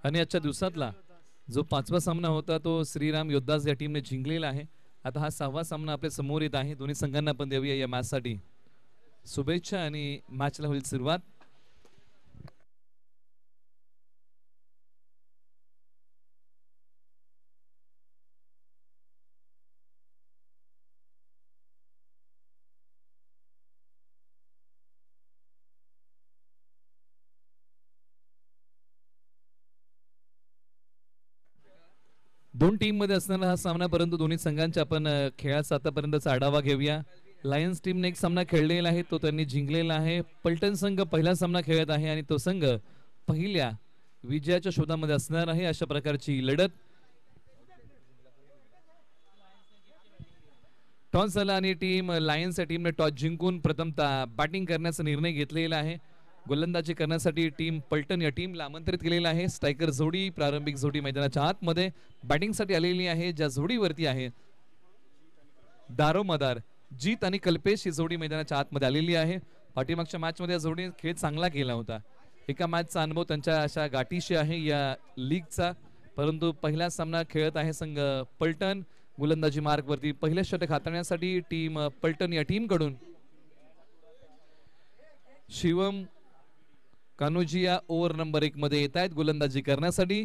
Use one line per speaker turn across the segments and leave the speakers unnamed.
आणि आजच्या दिवसातला जो 5वा सामना होता तो श्रीराम योद्धास या टीमने जिंकलेला आहे. आता हा 6वा सामना आपल्या समोर येत आहे. दोन्ही संघांना आपण देऊया या मॅचसाठी शुभेच्छा आणि मॅचला होईल सुरुवात. दोन टीम मध्ये असणारा हा सामना, परंतु दोन्ही संघांच्या आपण खेळाचा आतापर्यंतचा आढावा घेऊया. लायन्स टीमने एक सामना खेळलेला आहे, तो त्यांनी जिंकलेला आहे. पलटण संघ पहिला सामना खेळत आहे आणि तो संघ पहिल्या विजयाच्या शोधामध्ये असणार आहे. अशा प्रकारची लढत. टॉस झाला आणि टीम लायन्स या टीमने टॉस जिंकून प्रथमतः बॅटिंग करण्याचा निर्णय घेतलेला आहे. गोलंदाजी करण्यासाठी टीम पलटण या टीमला आमंत्रित केलेला आहे. स्ट्रायकर जोडी, प्रारंभिक जोडी मैदानाच्या आतमध्ये बॅटिंगसाठी आलेली आहे. ज्या जोडीवरती आहे दारोमदार जीत आणि कल्पेश ही जोडी मैदानाच्या आतमध्ये आलेली आहे. पाठीमागच्या मॅच मध्ये जोडी खेळ चांगला केला होता. एका मॅचचा अनुभव त्यांच्या अशा गाठीशी आहे या लीगचा, परंतु पहिला सामना खेळत आहे संघ पलटण. गोलंदाजी मार्ग वरती पहिल्या षटक हाताळण्यासाठी टीम पलटण या टीम कडून शिवम कानोजिया ओव्हर नंबर 1 मध्ये येत आहेत गोलंदाजी करण्यासाठी.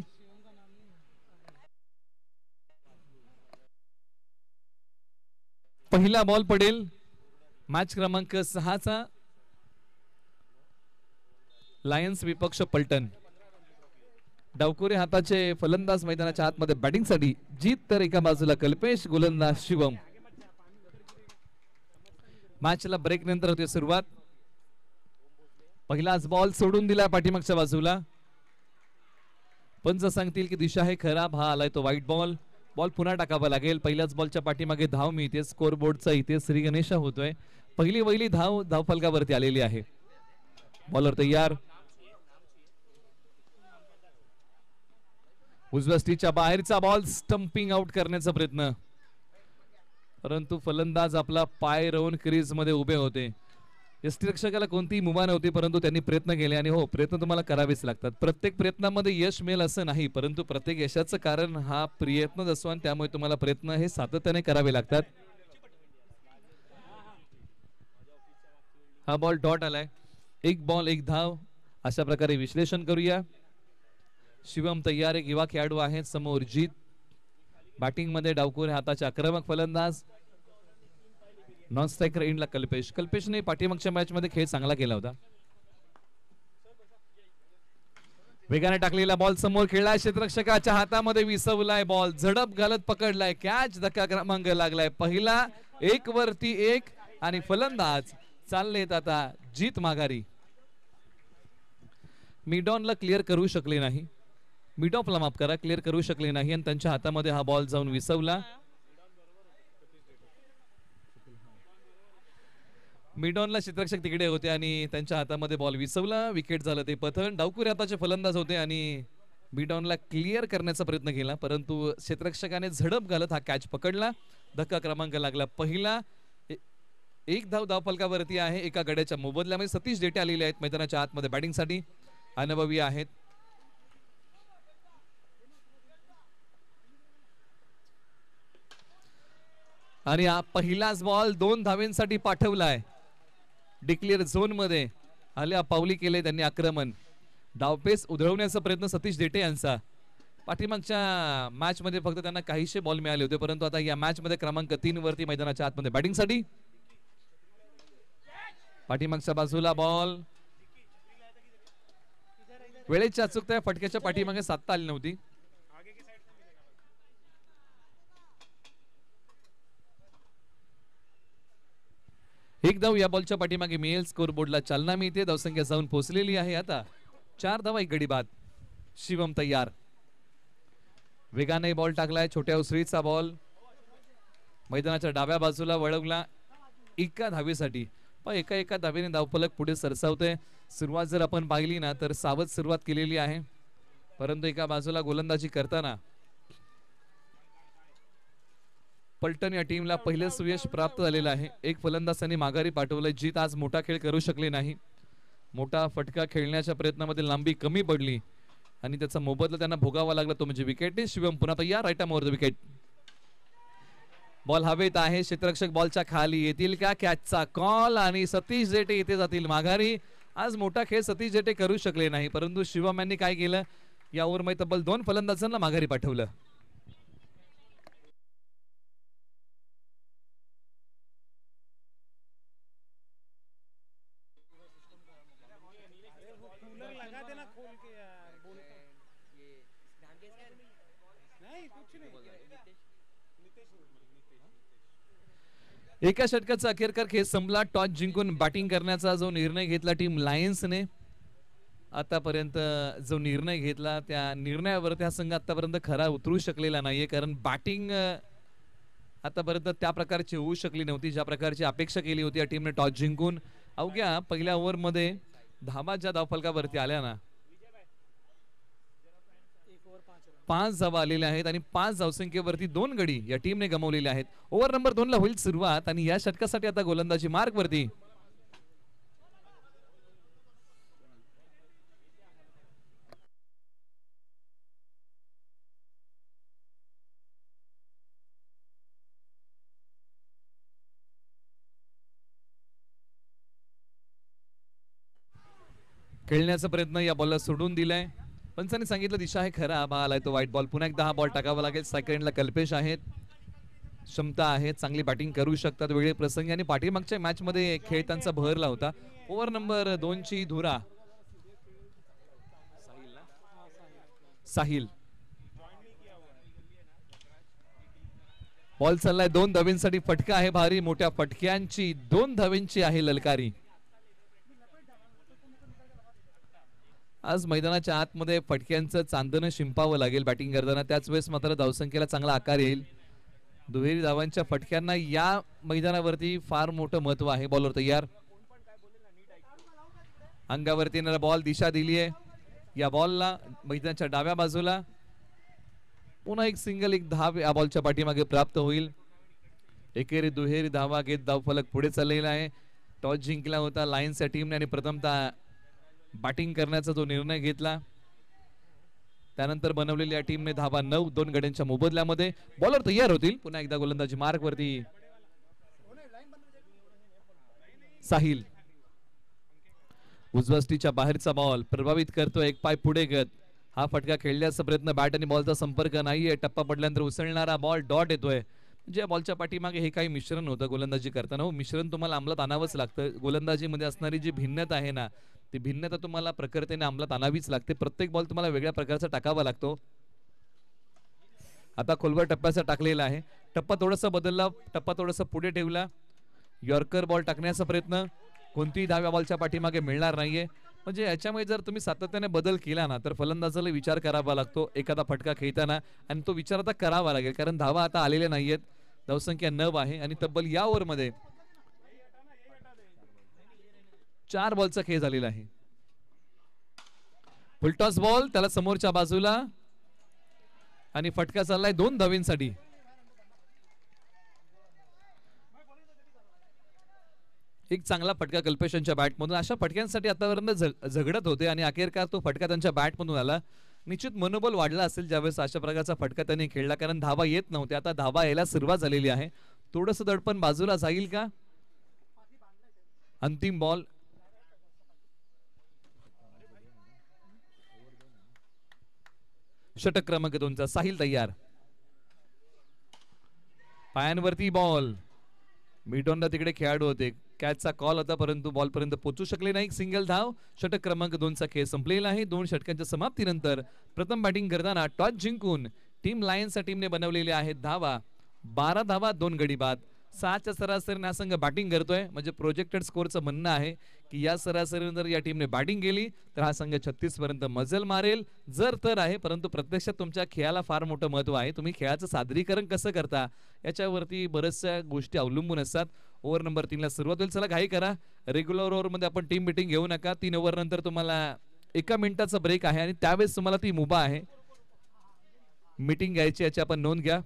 पहिला बॉल पडेल मॅच क्रमांक 6चा. लायन्स विपक्ष पलटण. डावकोरे हाताचे फलंदाज मैदानाच्या आतमध्ये बॅटिंगसाठी जीत, तर एका बाजूला कल्पेश, गोलंदाज शिवम. मॅचला ब्रेक नंतर होते सुरुवात. पहिलाच बॉल सोडून दिला पाठीमागच्या बाजूला. पंच सांगतील की दिशा आहे खराब, हा आलाय तो वाईट बॉल. बॉल पुन्हा टाकावा लागेल. पहिल्याच बॉलच्या पाठीमागे धाव मिळते. स्कोर बोर्डचा इथे श्री गणेशा होतोय. पहिली धाव धावफलकावरती आलेली आहे. बॉलर तयार. उजव्या स्टिचच्या बाहेरचा बॉल, स्टंपिंग आउट करण्याचा प्रयत्न, परंतु फलंदाज आपला पाय रोवून क्रीज मध्ये उभे होते. यष्टीरक्षकाला कोणतीही मुभा नव्हती, परंतु त्यांनी प्रयत्न केले आणि हो, प्रयत्न तुम्हाला करावेच लागतात. प्रत्येक प्रयत्नामध्ये यश मिळेल असं नाही, परंतु प्रत्येक यशाचं कारण हा प्रयत्नच असतो आणि त्यामुळे तुम्हाला प्रयत्न हे सातत्याने करावे लागतात. हा बॉल डॉट आलाय. एक बॉल एक धाव, अशा प्रकारे विश्लेषण करूया. शिवम तयार, एक युवा खेळाडू आहे. समोर जीत. बॅटिंग मध्ये डावकोरे हाताचे आक्रमक फलंदाज. नॉन स्ट्रायकर एंडला कल्पेश. कल्पेशने पाठीमागच्या मॅच मध्ये खेळ चांगला केला होता. वेगाने टाकलेला बॉल समोर खेळलाय. क्षेत्ररक्षकाच्या हातामध्ये विसवलाय बॉल. झडप घालत पकडलाय कॅच. धक्का क्रमांक लागलाय. पहिला 1 वरती 1 आणि फलंदाज चाललेत आता जीत माघारी. मिडॉनला क्लिअर करू शकले नाही. मिडॉफला माफ करा, क्लिअर करू शकले नाही आणि त्यांच्या हातामध्ये हा बॉल जाऊन विसवला. मिडॉनला क्षेत्ररक्षक तिकडे होते आणि त्यांच्या हातामध्ये बॉल विसवला. विकेट झालं ते पतन. डावकुरे हाताचे फलंदाज होते आणि मिडॉनला क्लिअर करण्याचा प्रयत्न केला, परंतु क्षेत्ररक्षकाने झडप घालत हा कॅच पकडला. धक्का क्रमांक लागला पहिला. एक धाव धावफलकावरती आहे. एका गड्याच्या मोबदल्यामध्ये सतीश डेटे आलेले आहेत मैदानाच्या आतमध्ये बॅटिंगसाठी. अनुभवी आहेत. आणि हा पहिलाच बॉल 2 धावेंसाठी पाठवलाय. डिक्लेअर झोन मध्ये आल्या पावली केले त्यांनी आक्रमण. डावपेच उधळवण्याचा प्रयत्न सतीश डेटे यांचा. पाठीमागच्या मॅच मध्ये फक्त त्यांना काहीशे बॉल मिळाले होते, परंतु आता या मॅच मध्ये क्रमांक 3 वरती मैदानाच्या आतमध्ये बॅटिंगसाठी. पाठीमागच्या बाजूला बॉल. वेळेची अचूकता फटक्याच्या पाठीमागे साधता आली नव्हती. एक धाव या बॉलच्या पाठीमागे मिळेल. स्कोर बोर्डला चालना मिळते. धावसंख्या जाऊन पोहोचलेली आहे आता 4 धावा 1 गडी बाद. शिवम तयार. वेगाने बॉल टाकलाय. छोट्या उसळीचा बॉल मैदानाच्या डाव्या बाजूला वळवला एका धावेसाठी. पण एका धावेने धावफलक पुढे सरसावते. सुरुवात जर आपण पाहिली ना तर सावध सुरुवात केलेली आहे, परंतु एका बाजूला गोलंदाजी करताना पलटण या टीमला पहिलं सुयश प्राप्त झालेलं आहे. एक फलंदाज त्यांनी माघारी पाठवलंय. जीत आज मोठा खेळ करू शकले नाही. मोठा फटका खेळण्याच्या प्रयत्नामध्ये लांबी कमी पडली आणि त्याचा मोबदला त्यांना भोगावा लागला तो म्हणजे विकेट. शिवम पुन्हा तयार, राईट आर्मवर विकेट. बॉल हवेत आहे, क्षेत्ररक्षक बॉलच्या खाली येतील का? कॅचचा कॉल आणि सतीश जेटे इथे जातील माघारी. आज मोठा खेळ सतीश जेटे करू शकले नाही, परंतु शिवम यांनी काय केलं, या ओव्हरमध्ये तब्बल 2 फलंदाजांना माघारी पाठवलं. एका षटकाचा अखेरकार खेळ संपला. टॉस जिंकून बॅटिंग करण्याचा जो निर्णय घेतला टीम लायन्सने, आतापर्यंत जो निर्णय घेतला त्या निर्णयावरती हा संघ आतापर्यंत खरा उतरू शकलेला नाहीये, कारण बॅटिंग आतापर्यंत त्या प्रकारची होऊ शकली नव्हती ज्या प्रकारची अपेक्षा केली होती या टीमने. टॉस जिंकून अवघ्या पहिल्या ओव्हरमध्ये धावा ज्या धावफलकावरती आल्या ना, 5 धावा आलेल्या आहेत आणि 5 धावसंख्येवरती 2 गडी या टीमने गमावलेले आहेत. ओव्हर नंबर 2 ला होईल सुरुवात आणि या षटकासाठी आता गोलंदाजी मार्क वरती. खेळण्याचा प्रयत्न या बॉलला सोडून दिलाय. पंचांनी सांगितलं दिशा आहे खरा, बा आलाय तो व्हाईट बॉल. पुन्हा एकदा हा बॉल टाकावा लागेल. सेकंडला कल्पेश आहेत, क्षमता आहे, चांगली बॅटिंग करू शकतात वेगळे प्रसंगी आणि पाठीमागच्या मॅच मध्ये खेळ त्यांचा बहरला होता. ओव्हर नंबर 2 ची धुरा साहिल. बॉल चाललाय 2 धावींसाठी, फटका आहे भारी, मोठ्या फटक्यांची 2 धावींची आहे ललकारी. आज मैदानाच्या आतमध्ये फटक्यांचं चांदणं शिंपावं लागेल बॅटिंग करताना, त्याच वेळेस मात्र धावसंख्येला चांगला आकार येईल. दुहेरी धावांच्या फटक्यांना या मैदानावरती फार मोठं महत्व आहे. बॉलर तयार, अंगावरती येणारा बॉल, दिशा दिली आहे या बॉलला मैदानाच्या डाव्या बाजूला. पुन्हा एक सिंगल, एक धाव या बॉलच्या पाठीमागे प्राप्त होईल. एकेरी दुहेरी धावा घेत धावफलक पुढे चाललेला आहे. टॉस जिंकला होता लायन्सच्या टीमने आणि प्रथमतः बॅटिंग करण्याचा जो निर्णय घेतला त्यानंतर बनवलेल्या टीमने धावा 9 2 गड्यांच्या मोबदल्यामध्ये. बॉलर तयार होतील, पुन्हा एकदा गोलंदाजी मार्क वरती साहिल. उजवस्टीच्या बाहेरचा बॉल प्रभावित करतो, एक पाय पुढे गत. हा फटका खेळण्याचा प्रयत्न, बॅट आणि बॉलचा संपर्क नाहीये. टप्पा पडल्यानंतर उसळणारा बॉल डॉट येतोय. म्हणजे बॉलच्या पाठीमागे हे काही मिश्रण होतं गोलंदाजी करताना. हो, मिश्रण तुम्हाला अंमलात आणावंच लागतं. गोलंदाजीमध्ये असणारी जी भिन्नता आहे ना, ती भिन्नता तुम्हाला प्रखरतेने अंमलात आणावीच लागते. प्रत्येक बॉल तुम्हाला वेगळ्या प्रकारचा टाकावा लागतो. आता खोलवर टप्प्याचा टाकलेला आहे, टप्पा थोडासा बदलला, टप्पा थोडासा पुढे ठेवला. यॉर्कर बॉल टाकण्याचा प्रयत्न, कोणतीही धाव या बॉलच्या पाठीमागे मिळणार नाहीये. म्हणजे याच्यामुळे जर तुम्ही सातत्याने बदल केला ना तर फलंदाजाला विचार करावा लागतो एखादा फटका खेळताना, आणि तो विचार आता करावा लागेल कारण धावा आता आलेल्या नाहीयेत. धावसंख्या 9 आहे आणि तब्बल या ओव्हरमध्ये 4 बॉलचा खेळ झालेला आहे. फुलटॉस बॉल त्याला समोरच्या बाजूला आणि फटका चाललाय 2 धावींसाठी. एक चांगला फटका कल्पेशांच्या बॅटमधून. अशा फटक्यांसाठी आतापर्यंत झगडत होते आणि अखेरकार तो फटका त्यांच्या बॅटमधून आला. निश्चित मनोबल वाढला असेल ज्यावेळेस अशा प्रकारचा फटका त्यांनी खेळला, कारण धावा येत नव्हत्या. आता धावा यायला सुरुवात झालेली आहे. थोडंसं दडपण बाजूला जाईल का? अंतिम बॉल, षटक क्रमांक 2 चा साहिल तयार. पायांवरती बॉल, मिडॉनला तिकडे खेळाडू होते, कॅचचा कॉल होता परंतु बॉल पर्यंत पोहोचू शकले नाही. सिंगल धाव. षटक क्रमांक 2 चा खेळ संपलेला आहे. 2 षटकांच्या समाप्तीनंतर प्रथम बॅटिंग करताना टॉस जिंकून टीम लायन्सच्या टीमने बनवलेल्या आहेत धावा 12 धावा 2 गडी बाद. 6च्या सरासरीने हा संघ बॅटिंग करतोय. म्हणजे प्रोजेक्टेड स्कोरचं म्हणणं आहे की या सरासरीने जर या टीमने बॅटिंग केली तर हा संघ 36 पर्यंत मजल मारेल. जर तर आहे, परंतु प्रत्यक्षात तुमच्या खेळाला फार मोठं महत्व आहे. तुम्ही खेळाचं सादरीकरण कसं करता याच्यावरती बऱ्याचशा गोष्टी अवलंबून असतात. ओव्हर नंबर 3 ला सुरुवात होईल. चला घाई करा, रेग्युलर ओव्हर मध्ये आपण टीम मीटिंग घेऊ नका. 3 ओव्हर नंतर तुम्हाला 1 मिनिटाचा ब्रेक आहे आणि त्यावेळेस तुम्हाला ती मुभा आहे मीटिंग घ्यायची, याची आपण नोंद घ्या.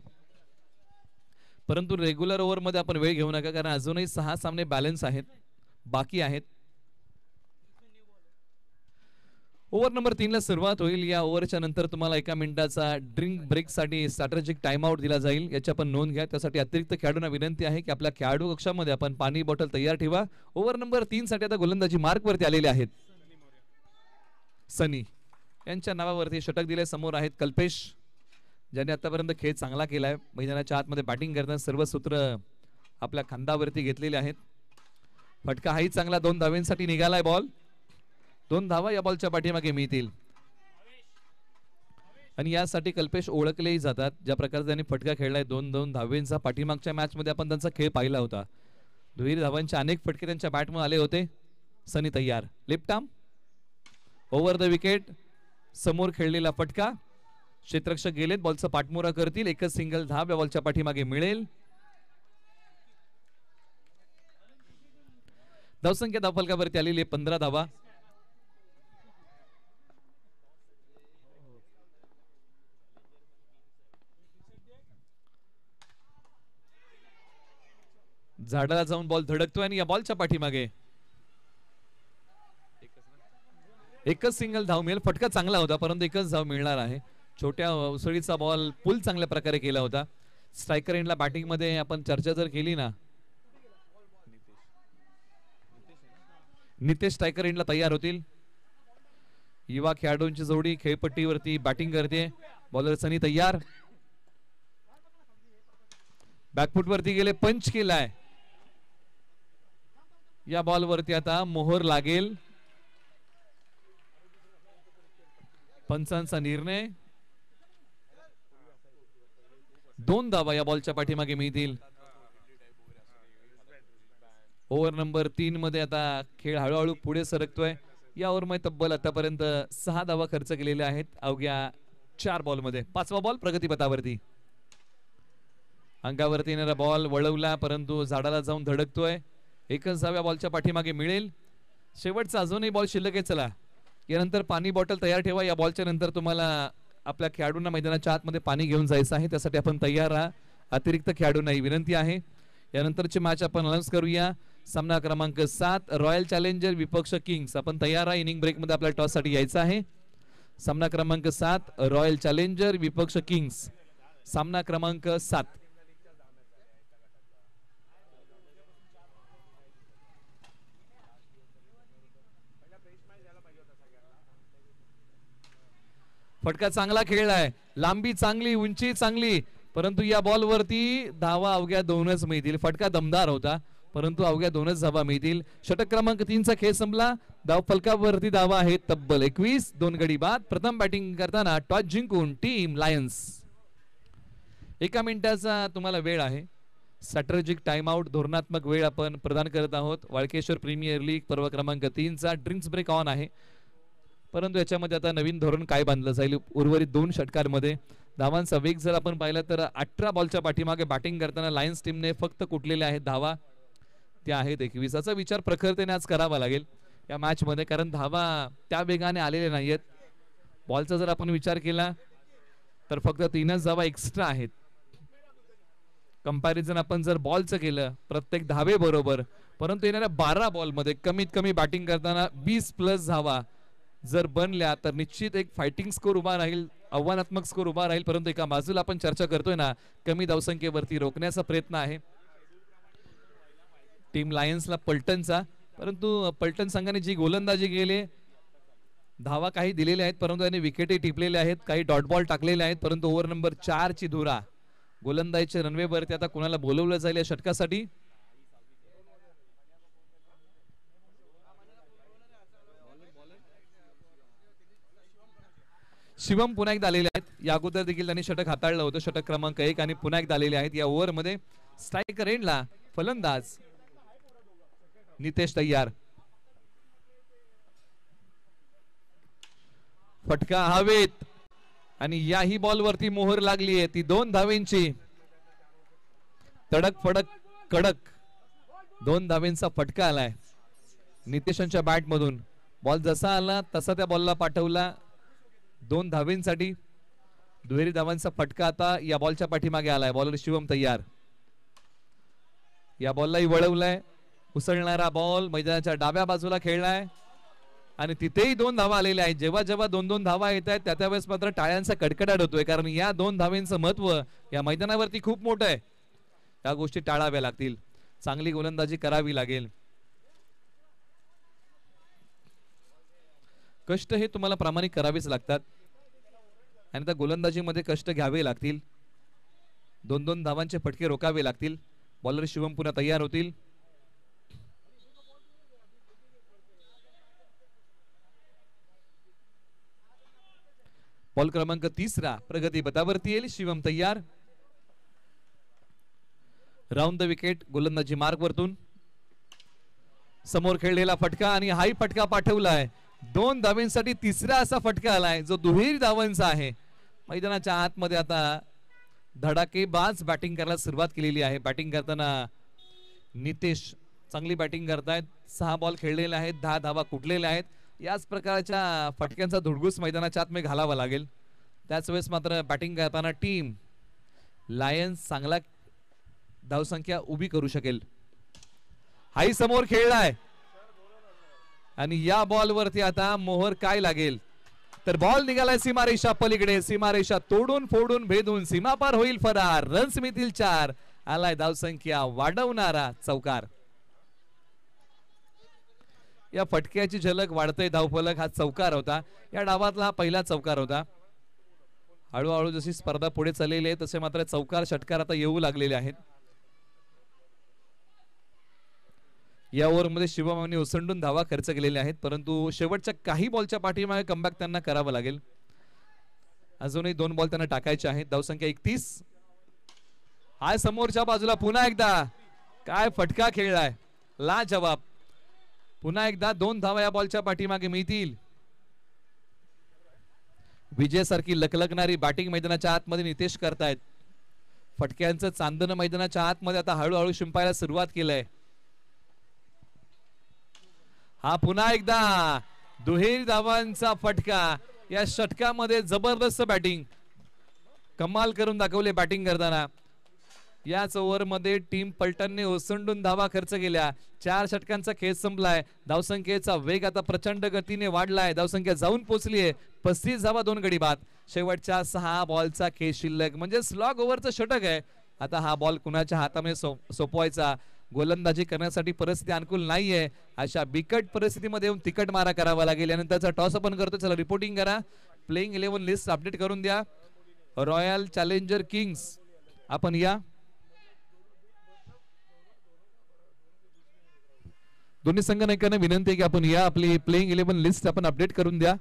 परंतु रेग्युलर ओव्हर मध्ये आपण वेळ घेऊ नका कारण अजूनही 6 सामने बॅलन्स आहेत, बाकी आहेत. ओव्हर नंबर 3 ला सुरुवात होईल. या ओव्हरच्या नंतर तुम्हाला 1 मिनिटाचा ड्रिंक ब्रेक साठी स्ट्रॅटेजिक टाइम आउट दिला जाईल. याची आपण नोंद घ्या. त्यासाठी अतिरिक्त खेळाडूंना विनंती आहे की आपल्या खेळाडू कक्षामध्ये आपण पाणी बॉटल तयार ठेवा. ओव्हर नंबर 3 साठी आता गोलंदाजी मार्क वरती आलेले आहेत. सनी यांच्या नावावरती षटक दिले. समोर आहेत कल्पेश, ज्यांनी आतापर्यंत खेळ चांगला केलाय. मैदानाच्या आतमध्ये बॅटिंग करताना सर्व सूत्र आपल्या खांदावरती घेतलेले आहेत. फटका हाही चांगला, 2 धावांसाठी निघालाय बॉल. 2 धावा या बॉलच्या पाठीमागे मिळतील आणि यासाठी कल्पेश ओळखलेही जातात. ज्या प्रकारे त्यांनी फटका खेळलाय 2 धावांचा. पाठीमागच्या मॅच मध्ये आपण त्यांचा खेळ पाहिला होता. दुहेरी धावांचे अनेक फटके त्यांच्या बॅटमध्ये आले होते. सनी तयार, left arm over the wicket. समोर खेळलेला फटका, क्षेत्ररक्षक गेलेत, बॉलचा पाठमोरा करतील. एकच सिंगल धाव या बॉलच्या पाठीमागे मिळेल. धावसंख्या धावफलकावरती आलेली 15 धावा. झाडाला जाऊन बॉल धडकतोय आणि या बॉलच्या पाठीमागे एकच सिंगल धाव मिळेल. फटका चांगला होता परंतु एकच धाव मिळणार आहे. छोट्या उसळीचा बॉल पुल चांगल्या प्रकारे केला होता. स्ट्रायकर एंडला बॅटिंग मध्ये आपण चर्चा जर केली ना, नितेश स्ट्रायकर एंडला तयार होतील. युवा खेळाडूंची जोडी खेळपट्टीवरती बॅटिंग करते. बॉलर सनी तयार, बॅकफुट वरती गेले, पंच केलाय. या बॉल वरती आता मोहर लागेल. पंचांचा निर्णय. 2 धावा या बॉलच्या पाठीमागे मिळतील. ओव्हर नंबर 3 मध्ये आता खेळ हळूहळू पुढे सरकतोय. या ओव्हर मध्ये तब्बल आतापर्यंत 6 धावा खर्च केलेल्या आहेत अवघ्या 4 बॉल मध्ये. 5वा बॉल प्रगतीपथावरती. अंगावरती येणारा बॉल वळवला परंतु झाडाला जाऊन धडकतोय. एकच धाव या बॉलच्या पाठीमागे मिळेल. शेवटचा अजूनही बॉल शिल्लक आहे. चला, यानंतर पाणी बॉटल तयार ठेवा. या बॉलच्या नंतर तुम्हाला आपल्या खेळाडूंना मैदानाच्या आतमध्ये पाणी घेऊन जायचं आहे. त्यासाठी आपण तयार राहा. अतिरिक्त खेळाडूंनाही विनंती आहे. यानंतरची मॅच आपण अनाउन्स करूया. सामना क्रमांक 7 रॉयल चॅलेंजर विपक्ष किंग्स. आपण तयार आहे. इनिंग ब्रेक मध्ये आपल्याला टॉस साठी यायचं आहे. सामना क्रमांक 7 रॉयल चॅलेंजर विपक्ष किंग्स. सामना क्रमांक 7. फटका चांगला खेळलाय, लांबी चांगली, उंची चांगली, परंतु या बॉल वरती धावा अवघ्या 2च मिळतील. फटका दमदार होता परंतु अवघ्या 2च धावा मिळतील. षटक क्रमांक 3 चा खेळ संपला. धाव फलकावरती धावा आहेत तब्बल 21. 2 गडी बाद. प्रथम बॅटिंग करताना टॉस जिंकून टीम लायन्स. 1 मिनिटाचा तुम्हाला वेळ आहे. स्ट्रॅटेजिक टाइम आउट धोरणात्मक वेळ आपण प्रदान करत आहोत. वाळकेश्वर प्रीमियर लीग पर्व क्रमांक 3 चा ड्रिंक्स ब्रेक ऑन आहे. परंतु याच्यामध्ये आता नवीन धोरण काय बांधलं जाईल उर्वरित 2 षटकांमध्ये. धावांचा वेग जर आपण पाहिला तर 18 बॉलच्या पाठीमागे बॅटिंग करताना लायन्स टीमने फक्त कुठलेल्या आहेत धावा, त्या आहेत 21. याचा विचार प्रखरतेने आज करावा लागेल या मॅच मध्ये, कारण धावा त्या वेगाने आलेल्या नाहीयेत. बॉलचा जर आपण विचार केला तर फक्त 3च धावा एक्स्ट्रा आहेत. कंपॅरिझन आपण जर बॉलचं केलं प्रत्येक धावे बरोबर, परंतु येणाऱ्या 12 बॉल मध्ये कमीत कमी बॅटिंग करताना 20+ धावा जर बनल्या तर निश्चित एक फायटिंग स्कोर उभा राहील, आव्हानात्मक स्कोर उभा राहील. परंतु एका बाजूला आपण चर्चा करतोय ना, कमी धावसंख्येवरती रोखण्याचा प्रयत्न आहे टीम लायन्सला पलटनचा. परंतु पलटन संघाने जी गोलंदाजी केली, धावा काही दिलेल्या आहेत परंतु त्यांनी विकेटही टिपलेल्या आहेत, काही डॉट बॉल टाकलेले आहेत. परंतु ओव्हर नंबर 4 ची धुरा गोलंदाजीच्या रनवेवरती आता कोणाला बोलवलं जाईल या षटकासाठी. शिवम पुन्हा एकदा आलेले आहेत. या अगोदर देखील त्यांनी षटक हाताळलं होतं, षटक क्रमांक 1, आणि पुन्हा एकदा आलेले आहेत. या ओव्हर मध्ये स्ट्रायकर एंडला फलंदाज नितेश तयार. फटका हवेत आणि याही बॉल वरती मोहर लागली आहे ती 2 धावेंची. तडक फडक कडक 2 धावेंचा फटका आलाय नितेशांच्या बॅट मधून. बॉल जसा आला तसा त्या बॉलला पाठवला 2 धावेंसाठी. दुहेरी धावांचा फटका आता या बॉलच्या पाठीमागे आलाय. बॉलर शिवम तयार. या बॉललाही वळवलाय. उसळणारा बॉल मैदानाच्या डाव्या बाजूला खेळलाय. आणि तिथेही 2 धावा आलेल्या आहेत. जेव्हा जेव्हा 2-2 धावा येत आहेत त्या त्यावेळेस मात्र टाळ्यांचा कडकडाट होतोय, कारण या 2 धावेंचं महत्व या मैदानावरती खूप मोठं आहे. या गोष्टी टाळाव्या लागतील, चांगली गोलंदाजी करावी लागेल. कष्ट हे तुम्हाला प्रामाणिक करावेच लागतात आणि त्या गोलंदाजीमध्ये कष्ट घ्यावे लागतील. 2-2 धावांचे फटके रोखावे लागतील. बॉलर शिवम पुन्हा तयार होतील. बॉल क्रमांक 3 प्रगती पथावरती येईल. शिवम तयार. राऊंड द विकेट गोलंदाजी मार्ग वरतून समोर खेळलेला फटका आणि हाही फटका पाठवलाय. 2 धावांसाठी तिसरा असा फटका आलाय जो दुहेरी धावांचा आहे. मैदानाच्या आतमध्ये आता धडाकेबाज बॅटिंग करायला सुरुवात केलेली आहे. बॅटिंग करताना नितेश चांगली बॅटिंग करतायत. 6 बॉल खेळलेले आहेत, 10 धावा कुठलेल्या आहेत. याच प्रकारच्या फटक्यांचा धुडगूस मैदानाच्या आत मध्ये घालावा लागेल. त्याच वेळेस मात्र बॅटिंग करताना टीम लायन्स चांगला धावसंख्या उभी करू शकेल. हाही समोर खेळलाय आणि या बॉल वरती आता मोहर काय लागेल, तर बॉल निघालाय सीमारेषा पलीकडे. सीमारेषा तोडून फोडून भेदून सीमापार होईल फरार. रन्स मिळतील 4. आलाय धावसंख्या वाढवणारा चौकार. या फटक्याची झलक वाढतंय धावफलक. हा चौकार होता. या डावातला हा पहिला चौकार होता. हळूहळू जशी स्पर्धा पुढे चाललेली आहे तसे मात्र चौकार षटकार आता येऊ लागलेले आहेत. या ओव्हरमध्ये शिवमाने ओसंडून धावा खर्च केलेले आहेत, परंतु शेवटच्या काही बॉलच्या पाठीमागे कमबॅक त्यांना करावं लागेल. अजूनही 2 बॉल त्यांना टाकायचे आहेत. धावसंख्या 31. हा समोरच्या बाजूला पुन्हा एकदा काय फटका खेळलाय, ला जवाब. पुन्हा एकदा 2 धावा या बॉलच्या पाठीमागे मिळतील. विजयासारखी लकलकणारी बॅटिंग मैदानाच्या आतमध्ये नितेश करतायत. फटक्यांचं चांदण मैदानाच्या आतमध्ये आता हळूहळू शिंपायला सुरुवात केलंय. हा पुन्हा एकदा दुहेरी धावांचा फटका. या षटकामध्ये जबरदस्त बॅटिंग कमाल करून दाखवले बॅटिंग करताना. याच ओव्हरमध्ये टीम पलटनने ओसंडून धावा खर्च केल्या. 4 षटकांचा खेळ संपलाय. धावसंख्येचा वेग आता प्रचंड गतीने वाढलाय. धावसंख्या जाऊन पोहोचलीये 35 धावा 2 गडी बाद. शेवटच्या 6 बॉलचा खेळ शिल्लक म्हणजे स्लॉग ओव्हरचं षटक आहे. आता हा बॉल कुणाच्या हातामध्ये सोपवायचा. गोलंदाजी करण्यासाठी परिस्थिती अनुकूल नाहीये. अशा बिकट परिस्थितीमध्ये येऊन तिकट मारा करावा लागेल. यानंतरचा टॉस आपण करतो. चला रिपोर्टिंग करा. प्लेइंग 11 लिस्ट अपडेट करून द्या. रॉयल चॅलेंजर किंग्स आपण या. दोन्ही संघनायकांना विनंती आहे की आपण या. आपली प्लेइंग 11 लिस्ट आपण अपडेट करून द्या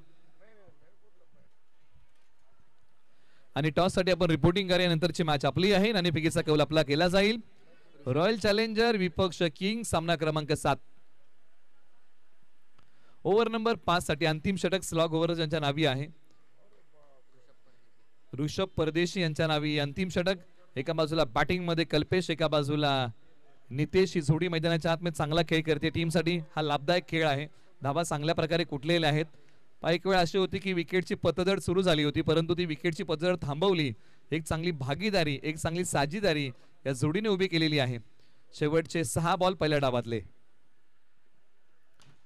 आणि टॉस साठी आपण रिपोर्टिंग करूया. नंतरची मॅच आपली आहे. नाणेफेकीचा कौल आपला केला जाईल. रॉयल चॅलेंजर विपक्ष किंग सामना क्रमांक 7. ओव्हर नंबर 5 साठी अंतिम षटक स्लॉग ओव्हर यांच्या नावी आहे. ऋषभ परदेशी यांच्या नावी अंतिम षटक. एका बाजूला बॅटिंग मध्ये कल्पेश, एका बाजूला नितेश. ही जोडी मैदानाच्या आतमध्ये चांगला खेळ करते. टीमसाठी हा लाभदायक खेळ आहे. धावा चांगल्या प्रकारे कुठलेल्या आहेत. एक वेळ अशी होती की विकेटची पतझड सुरू झाली होती, परंतु ती विकेटची पतझड थांबवली. एक चांगली भागीदारी, एक चांगली साझीदारी या जोडीने उभी केलेली आहे. शेवटचे 6 बॉल पहिल्या डावातले.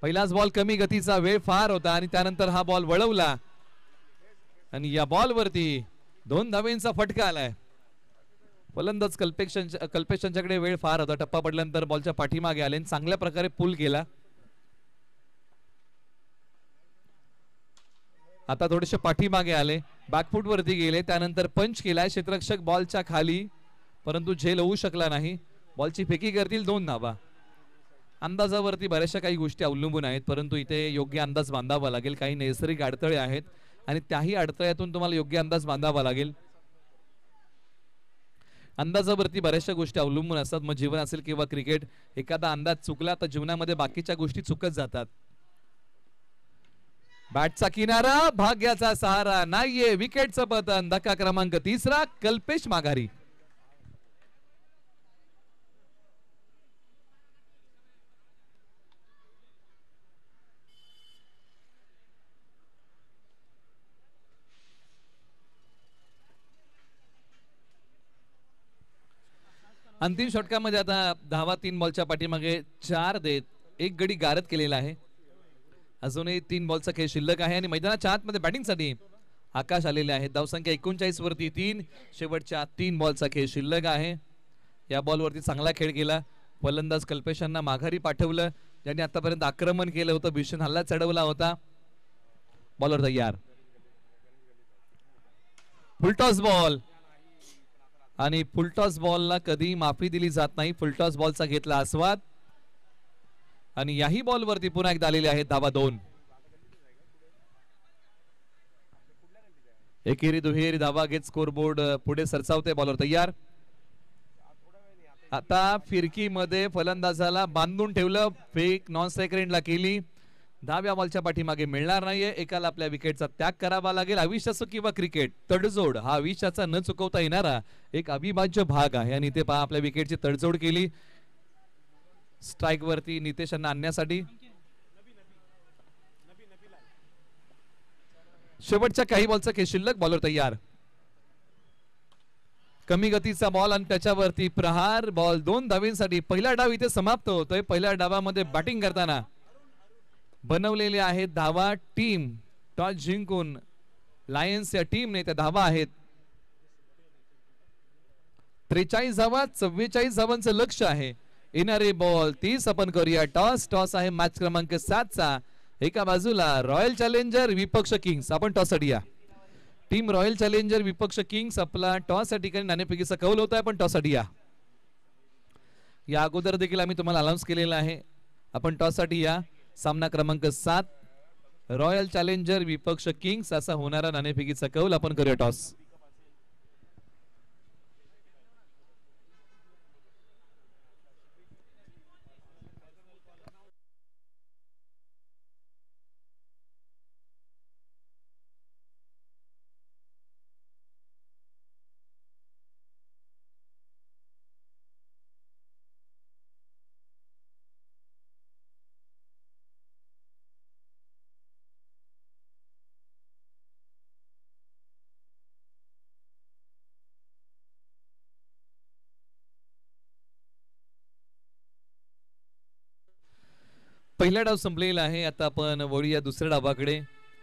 पहिलाच बॉल कमी गतीचा, वेळ फार होता आणि त्यानंतर हा बॉल वळवला आणि या बॉल वरती 2 धावेंचा फटका आलाय. फलंदाज कल्पेश यांच्याकडे वेळ फार होता. टप्पा पडल्यानंतर बॉलच्या पाठीमागे आले, चांगल्या प्रकारे पुल केला. आता थोडेसे पाठीमागे आले, बॅकफूट वरती गेले, त्यानंतर पंच केलाय. क्षेत्ररक्षक बॉलच्या खाली, परंतु झेल होऊ शकला नाही. बॉलची फेकी करतील 2 धावा. अंदाजावरती बऱ्याचशा काही गोष्टी अवलंबून आहेत, परंतु इथे योग्य अंदाज बांधावा लागेल. काही नैसर्गिक अडथळे आहेत आणि त्याही अडथळ्यातून तुम्हाला योग्य अंदाज बांधावा लागेल. अंदाजावरती बऱ्याचशा गोष्टी अवलंबून असतात. मग जीवन असेल किंवा क्रिकेट, एखादा अंदाज चुकला तर जीवनामध्ये बाकीच्या गोष्टी चुकत जातात. बॅटचा किनारा, भाग्याचा सहारा नाहीये. विकेटचं पतन. धक्का क्रमांक 3, कल्पेश माघारी. अंतिम षटकामध्ये आता धावा 3 बॉलच्या पाठीमागे 4 देत 1 गडी गारद केलेला आहे. अजूनही 3 बॉलचा खेळ शिल्लक आहे आणि मैदानाच्या आतमध्ये बॅटिंगसाठी आकाश आलेले आहेत. धावसंख्या 39 वरती 3. शेवटच्या 3 बॉलचा खेळ शिल्लक आहे. या बॉलवरती चांगला खेळ केला. फलंदाज कल्पेशांना माघारी पाठवलं. ज्यांनी आतापर्यंत आक्रमण केलं होतं, भीषण हल्ला चढवला होता. बॉलर तयार. फुलटॉस बॉल आणि फुलटॉस बॉलला कधी माफी दिली जात नाही. फुलटॉस बॉलचा घेतला आस्वाद आणि याही बॉलवरती पुन्हा एकदा आलेले आहेत धावा 2. एकेरी दुहेरी धावा घेत स्कोरबोर्ड पुढे सरसावते. बॉलर तयार. आता फिरकीमध्ये फलंदाजाला बांधून ठेवलं. फेक नॉन स्ट्राइक रेंजला केली. दहाव्या बॉलच्या पाठीमागे मिळणार नाहीये. एकाला आपल्या विकेटचा त्याग करावा लागेल. आयुष्य असो किंवा क्रिकेट, तडजोड हा आयुष्याचा न चुकवता येणारा एक अविभाज्य भाग आहे आणि ते पहा आपल्या विकेटची तडजोड केली. स्ट्राइक वरती नितेशांना आणण्यासाठी शेवटच्या काही बॉलचा खेळ शिल्लक. बॉलर तयार. कमी गतीचा बॉल आणि त्याच्यावरती प्रहार. बॉल 2 धावींसाठी. पहिला डाव इथे समाप्त होतोय. पहिल्या डावामध्ये बॅटिंग करताना बनवलेले आहेत धावा. टीम टॉस जिंकून लायन्स या टीमने त्या धावा आहेत 43 धावा. 44 धावांचं लक्ष आहे. येणारे बॉल 30. आपण करूया टॉस. टॉस आहे मॅच क्रमांक 7 चा. एका बाजूला रॉयल चॅलेंजर विपक्ष किंग्स. आपण टॉस साठी या. टीम रॉयल चॅलेंजर विपक्ष किंग्स आपला टॉस या ठिकाणी नाणेफेकीचा कौल होता. आपण टॉस साठी या अगोदर देखील आम्ही तुम्हाला अनाउन्स केलेला आहे. आपण टॉस साठी या. सामना क्रमांक 7 रॉयल चॅलेंजर विपक्ष किंग्स असा होणारा नाणेफेकीचा कौल. आपण करूया टॉस. पहिला डाव संपलेला आहे. आता आपण वळूया दुसऱ्या डावाकडे.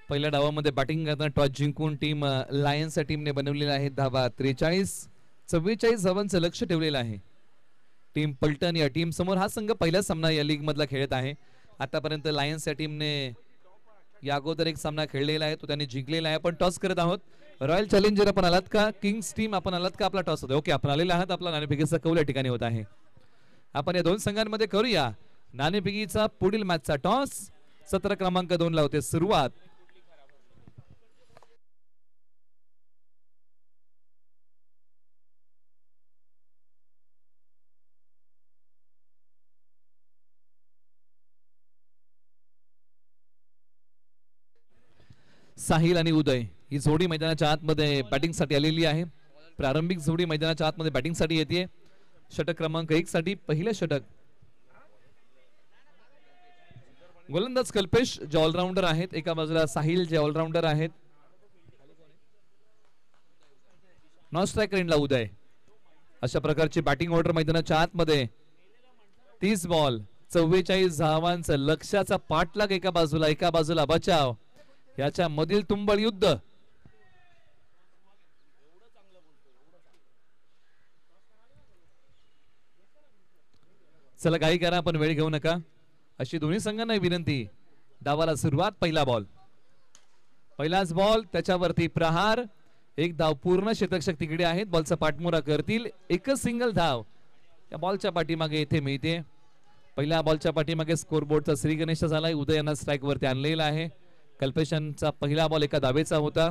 पहिल्या डावामध्ये बॅटिंग करताना टॉस जिंकून टीम लायन्स टीमने बनवलेला आहे धावा 43. 44 धावांचं लक्ष ठेवलेलं आहे टीम पलटण या टीम समोर. हा संघ पहिला सामना या लीग मधला खेळत आहे. आतापर्यंत लायन्स या टीमने या अगोदर एक सामना खेळलेला आहे, तो त्यांनी जिंकलेला आहे. आपण टॉस करत आहोत. रॉयल चॅलेंजर आपण आलात का? किंग्स टीम आपण आलात का? आपला टॉस होता. ओके, आपण आलेला आहात. आपला नाणेफेकीचा कौल या ठिकाणी होत आहे. आपण या 2 संघांमध्ये करूया नाणेफेकीचा पुढील मॅचचा टॉस. सत्र क्रमांक 2 ला होते सुरुवात. साहिल आणि उदय ही जोडी मैदानाच्या आतमध्ये बॅटिंग साठी आलेली आहे. प्रारंभिक जोडी मैदानाच्या आतमध्ये बॅटिंग साठी येते. षटक क्रमांक 1 साठी पहिले षटक. गोलंदाज कल्पेश जे ऑलराऊंडर आहेत. एका बाजूला साहिल जे ऑलराऊंडर आहेत. नॉन स्ट्राइक रेंजला उदय. अशा प्रकारची बॅटिंग ऑर्डर मैदानाच्या आतमध्ये. 30 बॉल 44 धावांचं लक्ष्याचा पाठलाग एका बाजूला बचाव. याच्या मधील तुंबळ युद्ध. चला काही करा, पण वेळ घेऊ नका अशी दोन्ही संघांना विनंती. डावाला सुरुवात. पहिला बॉल. पहिलाच बॉल त्याच्यावरती प्रहार. एक धाव पूर्ण. क्षेत्ररक्षक तिकडे आहेत. बॉलचा पाठमोरा करतील. एकच सिंगल धाव या बॉलच्या पाठीमागे इथे मिळते. पहिल्या बॉलच्या पाठीमागे स्कोरबोर्डचा श्री गणेश झालाय. उदय यांना स्ट्राइक वरती आणलेला आहे. कल्पेशांचा पहिला बॉल एका धावेचा होता.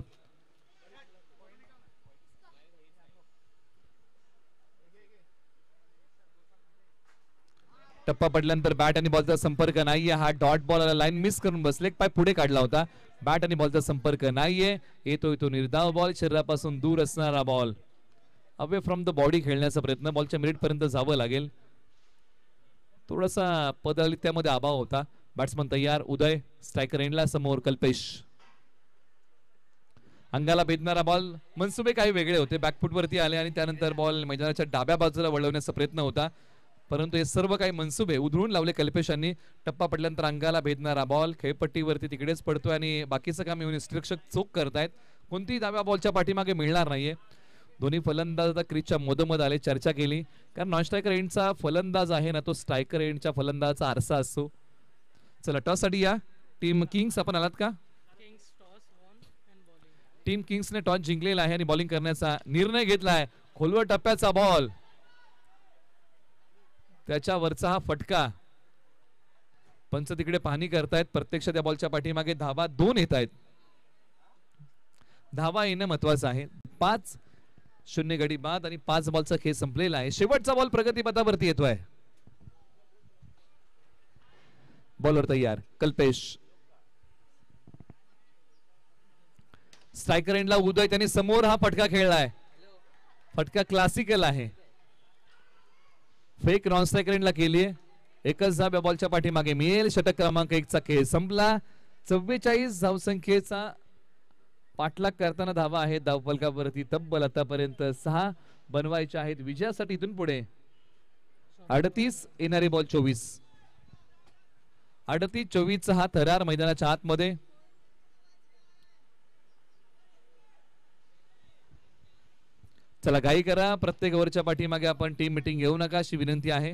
टप्पा पडल्यानंतर बॅट आणि बॉलचा संपर्क नाहीये. हा डॉट बॉल लाईन मिस करून बसले. पाय पुढे काढला होता. बॅट आणि बॉलचा संपर्क नाहीये. येतो तो निर्धाव बॉल. शरीरापासून दूर असणारा ball. Away from the body खेळण्याचा प्रयत्न. बॉलच्या मिनिट पर्यंत जावं लागेल. थोडासा पदालित्यामध्ये अभाव होता. बॅट्समन तयार. उदय स्ट्रायकर एंडला समोर कल्पेश. अंगाला भेदणारा बॉल. मनसुबे काही वेगळे होते. बॅकफुट वरती आले आणि त्यानंतर बॉल मैदानाच्या डाव्या बाजूला वळवण्याचा प्रयत्न होता. परंतु हे सर्व काही मनसुबे उधळून लावले कल्पेशांनी. टप्पा पडल्यानंतर अंगाला भेदणारा बॉल खेळपट्टीवरती तिकडेच पडतोय आणि बाकीचं काम येऊन निरीक्षक चोख करतायत. कोणतीही डाव्या बॉलच्या पाठीमागे मिळणार नाहीये. दोन्ही फलंदाज आता क्रीजच्या मधोमध आले. चर्चा केली कारण नॉन स्ट्रायकर एंडचा फलंदाज आहे ना तो स्ट्रायकर एंडच्या फलंदाजाचा आरसा असतो. चला टॉस साठी या. टीम किंग्स आपण आलात का? टीम किंग्सने टॉस जिंकलेला आहे आणि बॉलिंग करण्याचा निर्णय घेतलाय. खोलवर टप्प्याचा बॉल त्याच्यावरचा हा फटका. पंच तिकडे पाहणी करतायत. प्रत्यक्ष त्या बॉलच्या पाठीमागे धावा 2 येत आहेत. धावा येणं महत्वाचं आहे. 5-0 गडी बाद आणि 5 बॉलचा खेळ संपलेला आहे. शेवटचा बॉल प्रगतीपथावरती येतोय. बॉलर तयार कल्पेश. स्ट्रायकर एंडला उदय त्यांनी समोर हा फटका खेळलाय. फटका क्लासिकल आहे. फेक नॉन स्ट्रायकर एंडला केलीये. एकच धाव या बॉलच्या पाठीमागे मिळेल. षटक क्रमांक 1 चा खेळ संपला. 44 धावसंख्येचा पाठलाग करताना धावा आहेत धावफलकावरती तब्बल आतापर्यंत 6 बनवायच्या आहेत विजयासाठी. इथून पुढे 38 येणारी बॉल 24. 38-24 हा थरार मैदानाच्या आतमध्ये. चला घाई करा. प्रत्येक ओव्हरच्या पाठीमागे आपण टीम मीटिंग घेऊ नका अशी विनंती आहे.